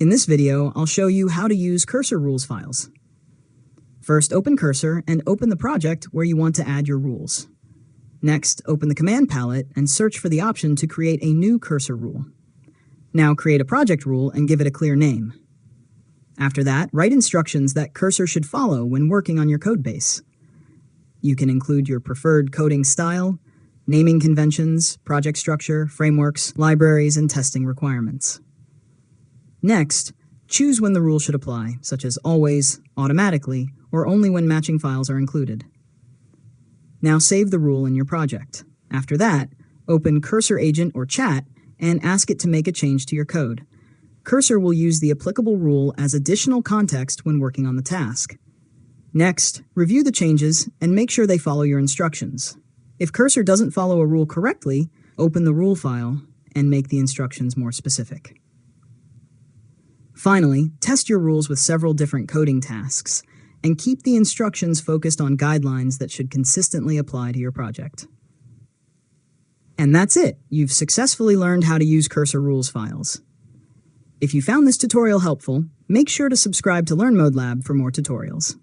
In this video, I'll show you how to use cursor rules files. First, open Cursor and open the project where you want to add your rules. Next, open the command palette and search for the option to create a new cursor rule. Now create a project rule and give it a clear name. After that, write instructions that Cursor should follow when working on your codebase. You can include your preferred coding style, naming conventions, project structure, frameworks, libraries, and testing requirements. Next, choose when the rule should apply, such as always, automatically, or only when matching files are included. Now save the rule in your project. After that, open Cursor Agent or Chat and ask it to make a change to your code. Cursor will use the applicable rule as additional context when working on the task. Next, review the changes and make sure they follow your instructions. If Cursor doesn't follow a rule correctly, open the rule file and make the instructions more specific. Finally, test your rules with several different coding tasks, and keep the instructions focused on guidelines that should consistently apply to your project. And that's it! You've successfully learned how to use cursor rules files. If you found this tutorial helpful, make sure to subscribe to Learn Mode Lab for more tutorials.